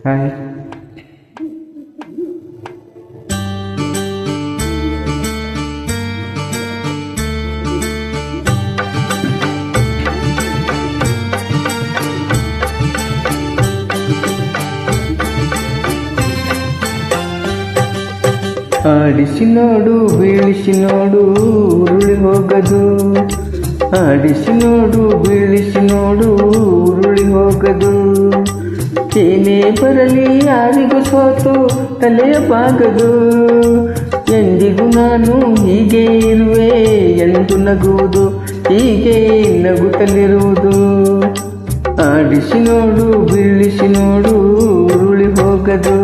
Hi. ಆಡಿಸಿ ನೋಡು ಬೀಳಿಸಿ ನೋಡು ಉರುಳಿ ಹೋಗದು, ಆಡಿಸಿ ನೋಡು ಬೀಳಿಸಿ ನೋಡು ಉರುಳಿ ಹೋಗದು. ಏನೇ ಬರಲಿ ಯಾರಿಗೂ ಸೋತು ತಲೆಯ ಬಾಗದು, ಎಂದಿಗೂ ನಾನು ಹೀಗೆ ಇರುವೆ ಎಂದು ನಗುವುದು, ಹೀಗೆ ನಗುತ್ತಲಿರುವುದು. ಆಡಿಸಿ ನೋಡು ಬೀಳಿಸಿ ನೋಡು ಉರುಳಿ ಹೋಗದು.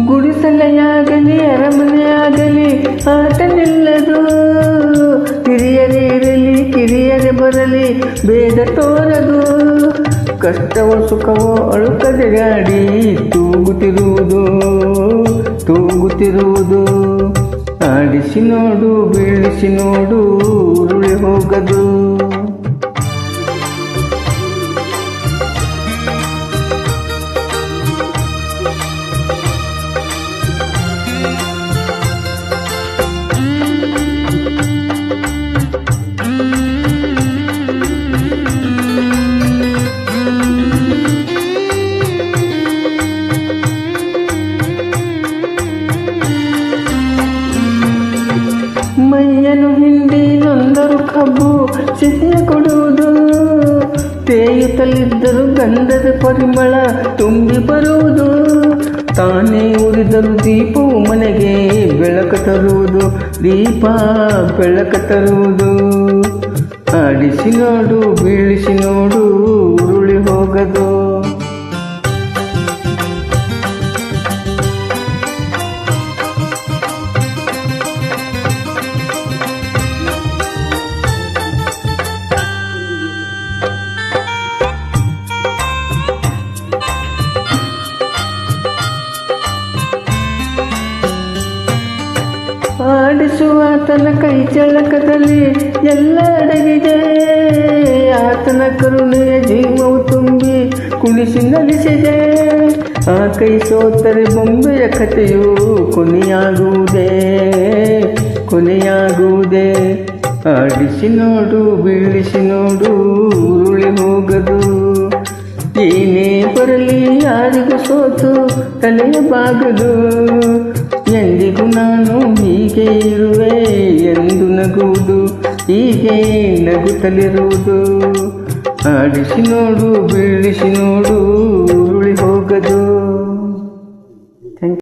ಗುಡಿಸಲೆಯಾಗಲಿ ಅರಮನೆಯಾಗಲಿ ಆಟ ನಿಲ್ಲದು, ಹಿರಿಯರೇ ಇರಲಿ ಕಿರಿಯರೇ ಬರಲಿ ಭೇದ ತೋರದು. ಕಷ್ಟವೋ ಸುಖವೋ ಅಳುಕದೆ ಗಾಡಿ ತೂಗುತ್ತಿರುವುದು ತೂಗುತ್ತಿರುವುದು. ಆಡಿಸಿ ನೋಡು ಬೀಳಿಸಿ ನೋಡು ಉರುಳಿ ಹೋಗದು. ಮೈಯನ್ನು ಹಿಂಡಿ ನೊಂದರು ಕಬ್ಬು ಸಿಹಿಯ ಕೊಡುವುದು, ತೇಯುತ್ತಲಿದ್ದರೂ ಗಂಧದ ಪರಿಮಳ ತುಂಬಿ ಬರುವುದು. ತಾನೇ ಉರಿದರು ದೀಪವು ಮನೆಗೆ ಬೆಳಕ ತರುವುದು, ದೀಪ ಬೆಳಕ ತರುವುದು. ಆಡಿಸಿ ನೋಡು ಬೀಳಿಸಿ ನೋಡು ಉರುಳಿ ಹೋಗದು. ಆಡಿಸುವ ಆತನ ಕೈ ಚಳಕದಲ್ಲಿ ಎಲ್ಲ ಅಡಗಿದೆ, ಆತನ ಕರುಣೆಯ ಜೀವವು ತುಂಬಿ ಕುಣಿಸಿ ನಲಿಸಿದೆ. ಆ ಕೈ ಸೋತರೆ ಬೊಂಬೆಯ ಕಥೆಯು ಕೊನೆಯಾಗುವುದೇ ಕೊನೆಯಾಗುವುದೇ. ಆಡಿಸಿ ನೋಡು ಬೀಳಿಸಿ ನೋಡು ಉರುಳಿ ಹೋಗದು. ಏನೇ ಬರಲಿ ಯಾರಿಗೂ ಸೋತು ತಲೆಯ ಬಾಗದು, ಎಂದಿಗೂ ನಾನು ಹೀಗೆ ಇರುವೆ ಎಂದು ನಗುವುದು, ಹೀಗೆ ನಗುತ್ತಲಿರುವುದು. ಆಡಿಸಿ ನೋಡು ಬೀಳಿಸಿ ನೋಡು ಉರುಳಿ ಹೋಗದು.